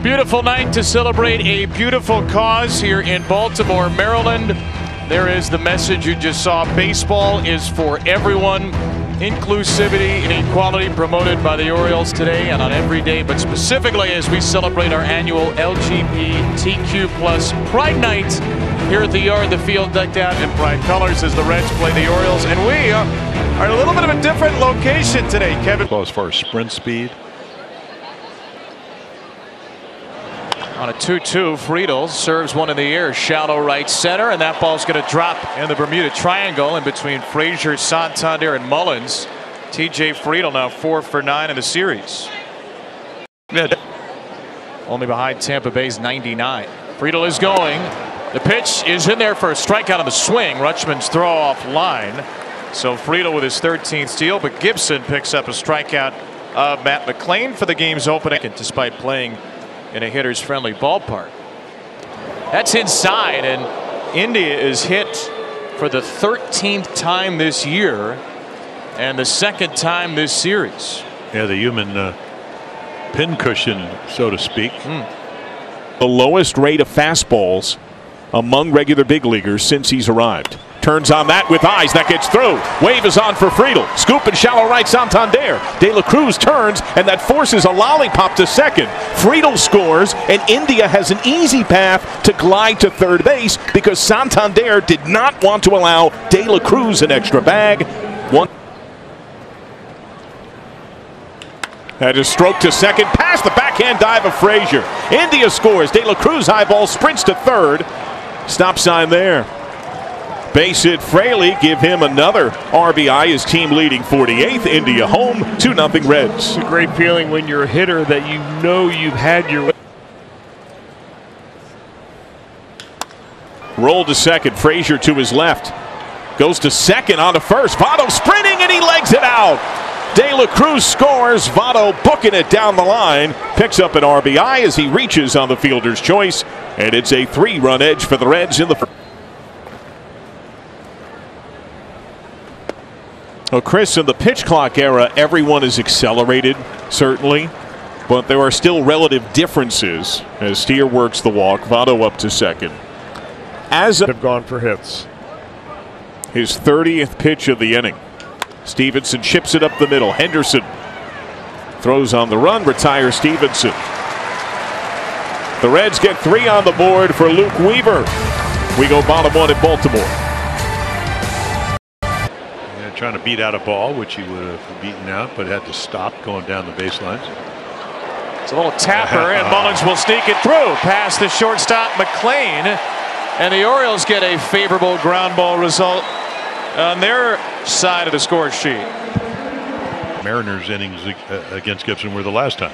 Beautiful night to celebrate a beautiful cause here in Baltimore, Maryland. There is the message you just saw. Baseball is for everyone. Inclusivity and equality promoted by the Orioles today and on every day, but specifically as we celebrate our annual LGBTQ+ Pride Night here at the Yard. The field decked out in Pride colors as the Reds play the Orioles, and we are in a little bit of a different location today, Kevin. As far as sprint speed. On a 2-2, Friedel serves one in the air, shallow right center, and that ball's going to drop in the Bermuda Triangle in between Frazier, Santander, and Mullins. TJ Friedel now 4 for 9 in the series. Only behind Tampa Bay's 99. Friedel is going. The pitch is in there for a strikeout on the swing. Rutschman's throw off line. So Friedel with his 13th steal, but Gibson picks up a strikeout of Matt McLain for the game's opening, despite playing in a hitter's friendly ballpark. That's inside, and India is hit for the 13th time this year and the 2nd time this series. Yeah, the human pincushion, so to speak. The lowest rate of fastballs among regular big leaguers since he's arrived. Turns on that with eyes. That gets through. Wave is on for Friedel. Scoop and shallow right Santander. De La Cruz turns, and that forces a lollipop to second. Friedel scores, and India has an easy path to glide to third base because Santander did not want to allow De La Cruz an extra bag. That is stroke to second, past the backhand dive of Frazier. India scores. De La Cruz high ball sprints to third. Stop sign there. Base hit Fraley, give him another RBI, his team leading 48th. India home, 2-0 Reds. It's a great feeling when you're a hitter that you know you've had your... Roll to second, Frazier to his left. Goes to second, on to first. Votto sprinting, and he legs it out. De La Cruz scores. Votto booking it down the line. Picks up an RBI as he reaches on the fielder's choice. And it's a 3-run edge for the Reds in the first. Well, Chris, in the pitch clock era, everyone is accelerated, certainly, but there are still relative differences as Steer works the walk. Votto up to second. As have gone for hits. His 30th pitch of the inning. Stevenson chips it up the middle. Henderson throws on the run, retires Stevenson. The Reds get 3 on the board for Luke Weaver. We go bottom 1 at Baltimore. Trying to beat out a ball, which he would have beaten out, but had to stop going down the baselines. It's a little tapper, and Mullins will sneak it through past the shortstop McLain, and the Orioles get a favorable ground ball result on their side of the score sheet. Mariners innings against Gibson were the last time.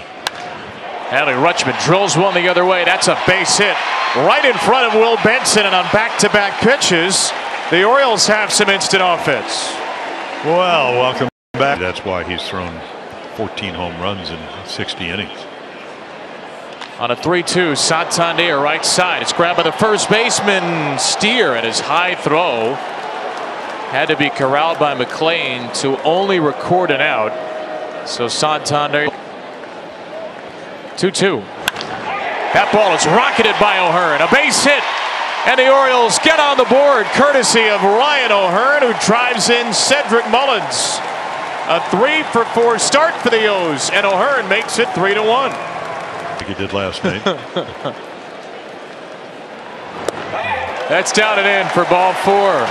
Adley Rutschman drills one the other way. That's a base hit right in front of Will Benson, and on back-to-back pitches, the Orioles have some instant offense. Well, welcome back. That's why he's thrown 14 home runs in 60 innings. On a 3-2, Santander right side. It's grabbed by the first baseman, Steer, and his high throw had to be corralled by McLain to only record an out. So Santander 2-2. That ball is rocketed by O'Hearn. A base hit. And the Orioles get on the board courtesy of Ryan O'Hearn, who drives in Cedric Mullins. A 3-for-4 start for the O's, and O'Hearn makes it 3-1. Like he did last night. That's down and in for ball 4.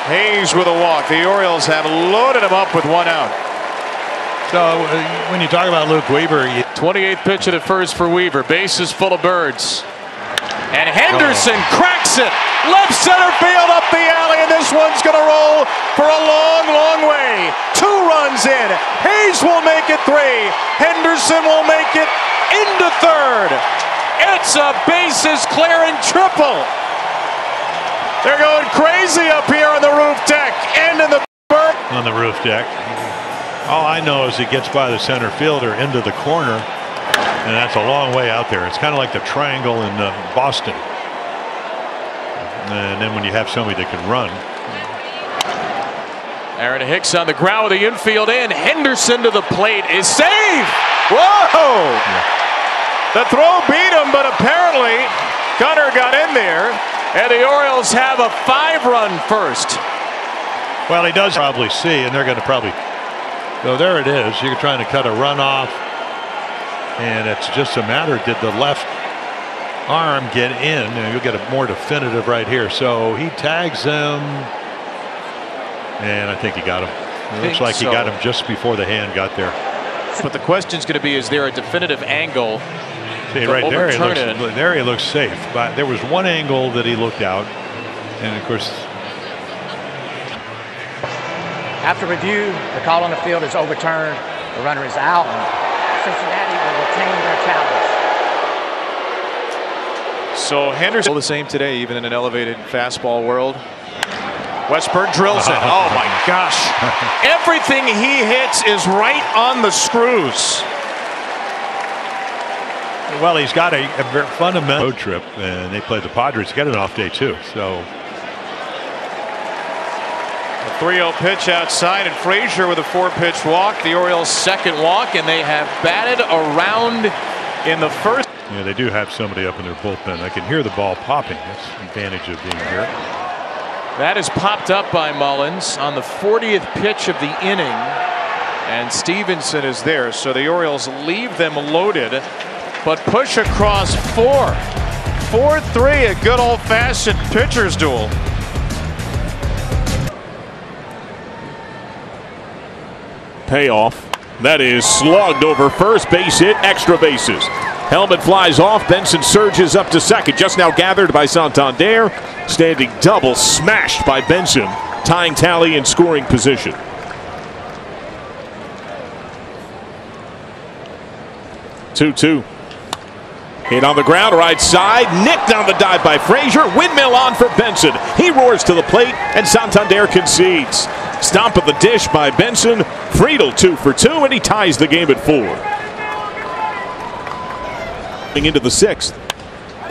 Hayes with a walk. The Orioles have loaded him up with 1 out. So when you talk about Luke Weaver, 28th pitch of the first for Weaver. Bases full of birds. And Henderson cracks it. Left center field up the alley, and this one's going to roll for a long, long way. 2 runs in. Hayes will make it 3. Henderson will make it into third. It's a bases clearing triple. They're going crazy up here on the roof deck and in the berm. On the roof deck. All I know is it gets by the center fielder into the corner. And that's a long way out there. It's kind of like the triangle in Boston. And then when you have somebody that can run. Aaron Hicks on the ground with the infield in. Henderson to the plate is saved. Whoa! The throw beat him, but apparently Gunnar got in there, and the Orioles have a 5-run first. Well, he does probably see, and they're going to probably go. There it is. You're trying to cut a run off, and it's just a matter, did the left arm get in? And you'll get a more definitive right here. So he tags them, and I think he got him. It looks like he got him just before the hand got there. But the question's going to be, is there a definitive angle? See, right there he looks safe. But there was one angle that he looked out, and of course, after review, the call on the field is overturned. The runner is out, and Cincinnati will retain their challenge. So Henderson the same today, even in an elevated fastball world. Westburg drills it. Oh my gosh. Everything he hits is right on the screws. Well, he's got a very fundamental road trip, and they play the Padres. He got an off day too. So a 3-0 pitch outside, and Frazier with a 4-pitch walk. The Orioles' second walk, and they have batted around in the first. Yeah, they do have somebody up in their bullpen. I can hear the ball popping. That's the advantage of being here. That is popped up by Mullins on the 40th pitch of the inning, and Stevenson is there. So the Orioles leave them loaded, but push across 4-3, a good old-fashioned pitcher's duel. Payoff. That is slugged over first, base hit, extra bases. Helmet flies off. Benson surges up to second. Just now gathered by Santander. Standing double smashed by Benson. Tying tally in scoring position. Two. Hit on the ground, right side. Nicked on the dive by Frazier. Windmill on for Benson. He roars to the plate, and Santander concedes. Stomp of the dish by Benson. Friedel 2 for 2, and he ties the game at 4. Into the 6th.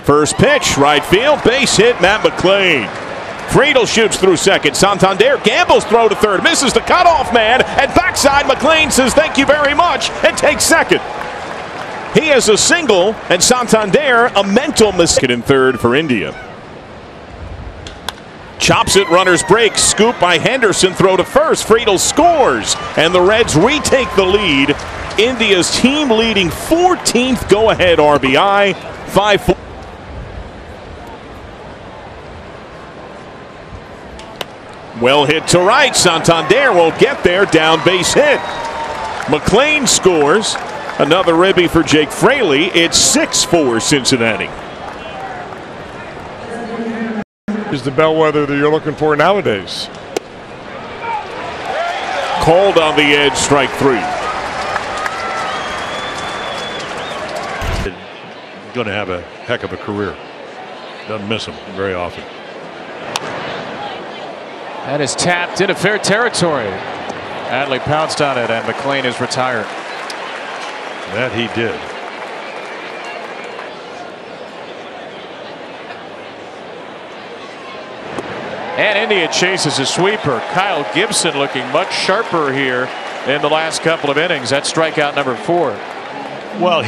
First pitch, right field, base hit, Matt McLean. Friedel shoots through second. Santander gambles throw to third, misses the cutoff man, and backside McLean says thank you very much and takes second. He has a single, and Santander a mental mistake in third for India. Chops it, runners break, scoop by Henderson, throw to first. Friedel scores, and the Reds retake the lead. India's team-leading 14th go-ahead RBI, 5-4. Well hit to right. Santander won't get there. Down base hit. McLean scores. Another ribby for Jake Fraley. It's 6-4 Cincinnati. Is the bellwether that you're looking for nowadays. Called on the edge, strike 3. Going to have a heck of a career. Doesn't miss him very often. That is tapped into fair territory. Adley pounced on it, and McLean is retired. That he did. And India chases a sweeper. Kyle Gibson looking much sharper here in the last couple of innings. That's strikeout number 4. Well,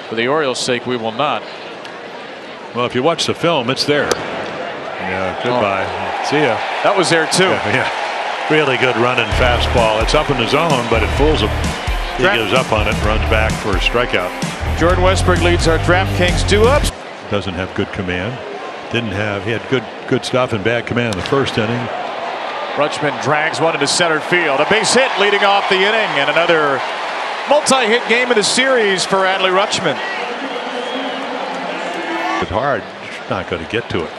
for the Orioles' sake, we will not. Well, if you watch the film, it's there. Yeah, goodbye. See ya. That was there too. Yeah. Really good running fastball. It's up in the zone, but it fools him. He gives up on it, runs back for a strikeout. Jordan Westbrook leads our DraftKings 2-ups. Doesn't have good command. He had good stuff and bad command in the first inning. Rutschman drags one into center field. A base hit leading off the inning, and another multi-hit game of the series for Adley Rutschman. It's hard. Not going to get to it.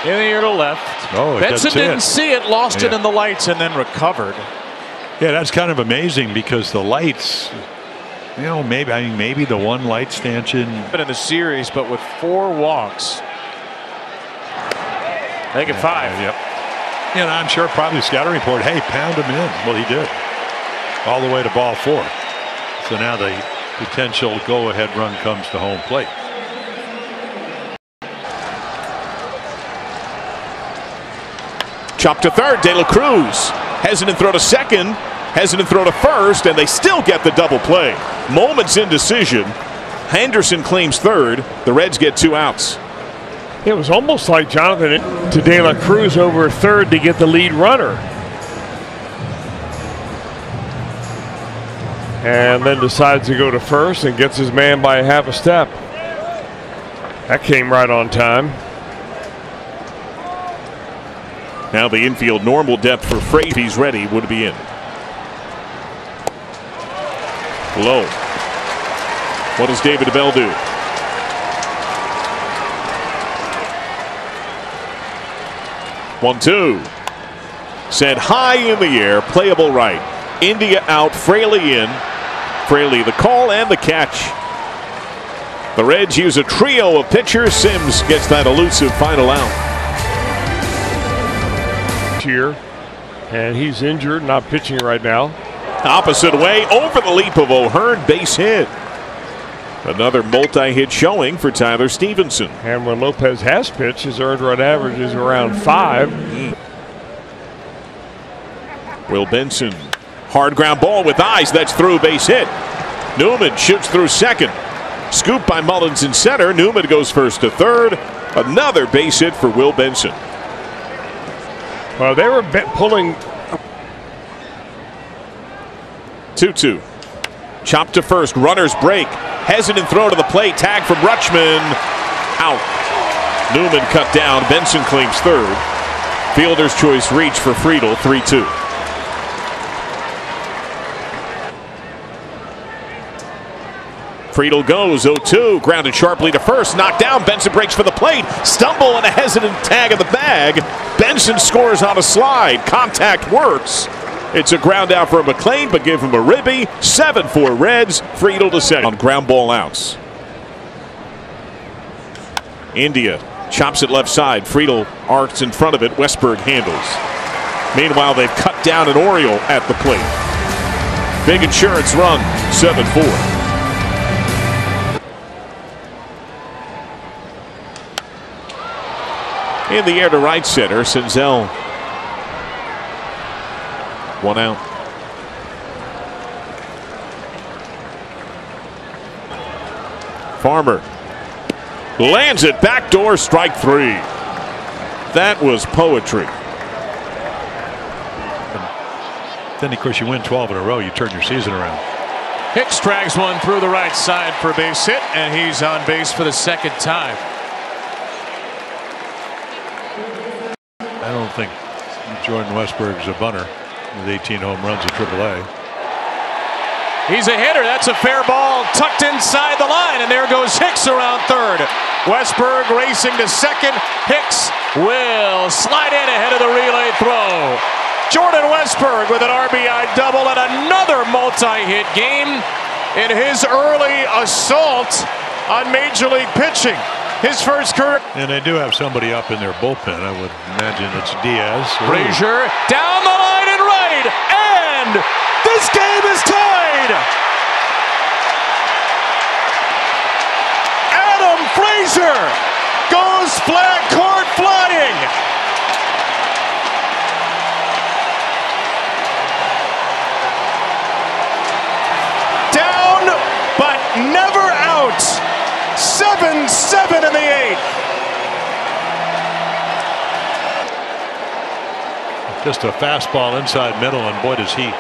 In the air to left. Oh, Benson didn't see it, lost it in the lights, and then recovered. Yeah, that's kind of amazing because the lights, you know, maybe the one light stanchion In the series, but with 4 walks. Make it 5. Yep. And I'm sure probably scouting report, hey, pound him in. Well, he did. All the way to ball 4. So now the potential go-ahead run comes to home plate. Chop to third. De La Cruz. Hesitant throw to second. Hesitant throw to first, and they still get the double play. Moments indecision. Henderson claims third. The Reds get 2 outs. It was almost like Jonathan to De La Cruz over third to get the lead runner. And then decides to go to first and gets his man by half a step. That came right on time. Now the infield normal depth for Freight. If he's ready, would be in. Low. What does David Bell do? One, two. Sent high in the air, playable right. India out, Fraley in. Fraley the call and the catch. The Reds use a trio of pitchers. Sims gets that elusive final out. Here, and he's injured, not pitching right now. Opposite way, over the leap of O'Hearn, base hit. Another multi-hit showing for Tyler Stevenson. And when Lopez has pitched, his earned run average is around 5. Will Benson, hard ground ball with eyes, that's through, base hit. Newman shoots through second. Scoop by Mullins in center. Newman goes first to third. Another base hit for Will Benson. Well, they were pulling. 2-2. Chop to first. Runners break. Hesitant throw to the plate. Tag from Rutschman. Out. Newman cut down. Benson claims third. Fielder's choice reach for Friedl. 3-2. Friedl goes 0-2, grounded sharply to first, knocked down. Benson breaks for the plate, stumble and a hesitant tag of the bag. Benson scores on a slide. Contact works. It's a ground out for McLean, but give him a ribby. 7-4 Reds. Friedl to second on ground ball outs. India chops it left side. Friedl arcs in front of it. Westberg handles. Meanwhile, they've cut down an Oriole at the plate. Big insurance run. 7-4. In the air to right center, Senzel. 1 out. Farmer lands it backdoor, strike 3. That was poetry. Then, of course, you win 12 in a row, you turn your season around. Hicks drags one through the right side for a base hit, and he's on base for the second time. I don't think Jordan Westberg's a bunter with 18 home runs at AAA. He's a hitter. That's a fair ball tucked inside the line, and there goes Hicks around third. Westberg racing to second. Hicks will slide in ahead of the relay throw. Jordan Westberg with an RBI double and another multi-hit game in his early assault on Major League pitching. His first career. And they do have somebody up in their bullpen. I would imagine it's Diaz. Frazier down the line and right. And this game is tied. Adam Frazier goes flag court flying. Down, but never out. 7-7 in the 8th. Just a fastball inside middle, and boy does he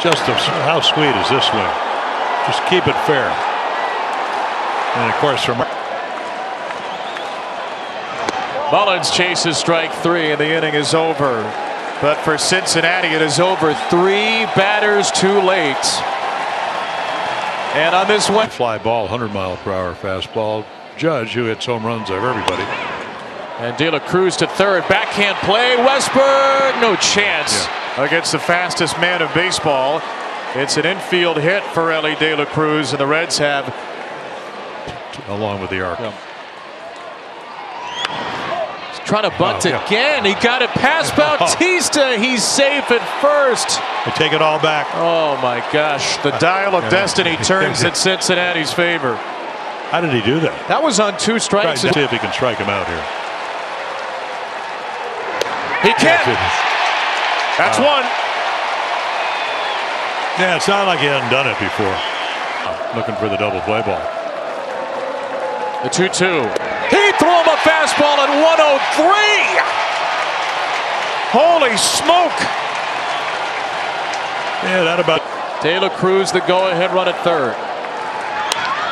how sweet is this swing? Just keep it fair. And of course from Mullins chases strike 3 and the inning is over. But for Cincinnati it is over. 3 batters too late. And on this one, fly ball, 100-mile-per-hour fastball. Judge, who hits home runs of everybody. And De La Cruz to third. Backhand play. Westberg, no chance against the fastest man of baseball. It's an infield hit for Ellie De La Cruz, and the Reds have. Along with the arc. Yeah. He's trying to bunt again. He got it past Bautista. He's safe at first. They take it all back. Oh my gosh. The dial of destiny turns in Cincinnati's favor. How did he do that? That was on 2 strikes. See if he can strike him out here. He can. That's one. Yeah, it sounded like he hadn't done it before. Looking for the double play ball. The 2-2. He threw him a fastball at 103. Holy smoke. Yeah, that about. Taylor Cruz the go-ahead run at third.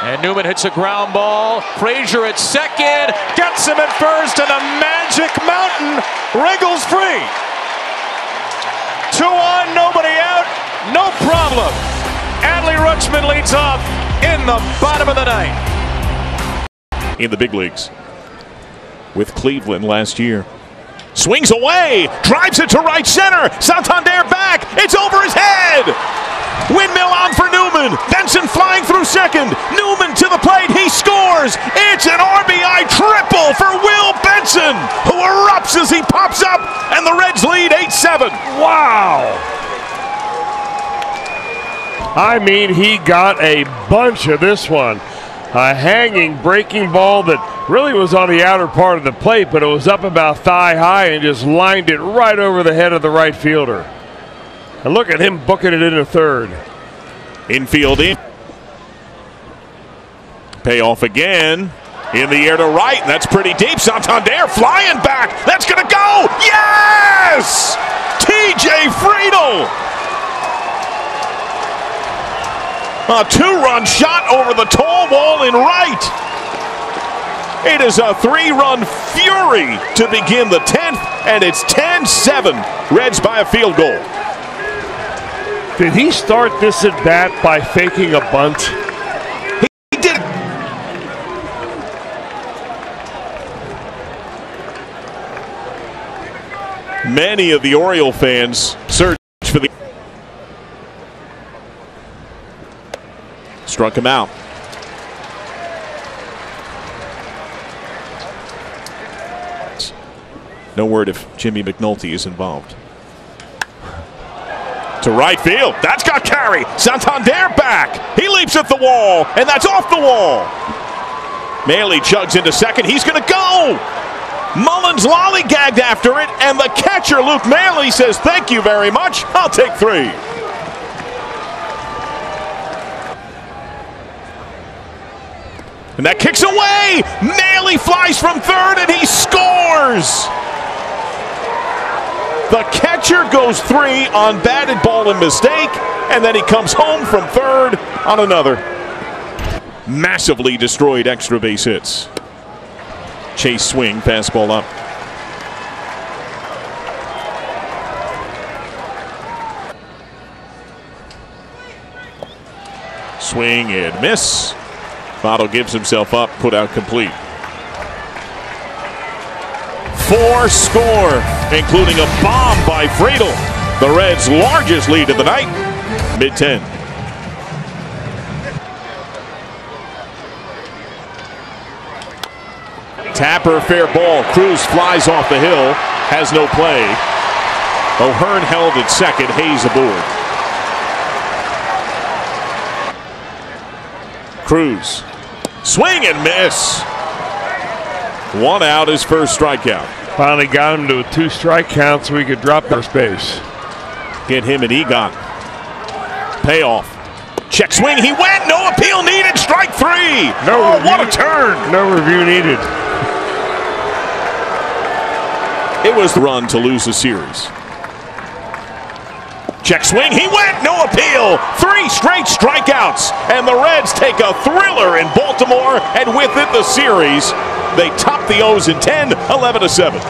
And Newman hits a ground ball. Frazier at second. Gets him at first, and a Magic Mountain wriggles free. 2 on, nobody out. No problem. Adley Rutschman leads off in the bottom of the ninth. In the big leagues with Cleveland last year. Swings away, drives it to right center. Santander back, it's over his head. Windmill on for Newman. Benson flying through second. Newman to the plate, he scores. It's an RBI triple for Will Benson, who erupts as he pops up, and the Reds lead 8-7. Wow. I mean, he got a bunch of this one. A hanging breaking ball that really was on the outer part of the plate, but it was up about thigh high and just lined it right over the head of the right fielder. And look at him booking it into third. Infield in. Payoff again. In the air to right, and that's pretty deep. Santander flying back. That's going to go. Yes! TJ Friedl. A 2-run shot over the tall wall in right. It is a 3-run fury to begin the 10th, and it's 10-7. Reds by a field goal. Did he start this at bat by faking a bunt? He did. Many of the Oriole fans search for the. Struck him out. No word if Jimmy McNulty is involved. To right field. That's got carry. Santander back. He leaps at the wall, and that's off the wall. Maley chugs into second. He's going to go. Mullins lollygagged after it, and the catcher, Luke Maley, says, "Thank you very much. I'll take 3." And that kicks away. Maley flies from third, and he scores. The catcher goes 3 on batted ball and mistake, and then he comes home from third on another. Massively destroyed extra base hits. Chase swing, fastball up. Swing and miss. Votto gives himself up, put out complete. 4 score, including a bomb by Friedl. The Reds' largest lead of the night, mid-10. Tapper, fair ball. Cruz flies off the hill, has no play. O'Hearn held at second, Hayes aboard. Cruz, swing and miss. 1 out, his first strikeout. Finally got him to 2 strike counts so he could drop first base. Get him and Egon. Payoff. Check swing, he went, no appeal needed, strike 3. No, what a turn. No review needed. It was the run to lose the series. Check swing, he went, no appeal. 3 straight strikeouts, and the Reds take a thriller in Baltimore, and with it the series. They top the O's in 10, 11-7.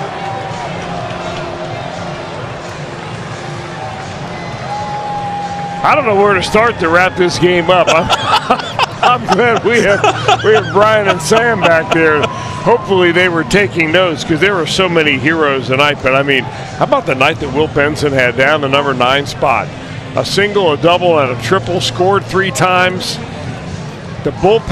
I don't know where to start to wrap this game up. I'm glad we have Brian and Sam back there. Hopefully they were taking notes because there were so many heroes tonight. But I mean, how about the night that Will Benson had down the number 9 spot? A single, a double, and a triple, scored 3 times. The bullpen.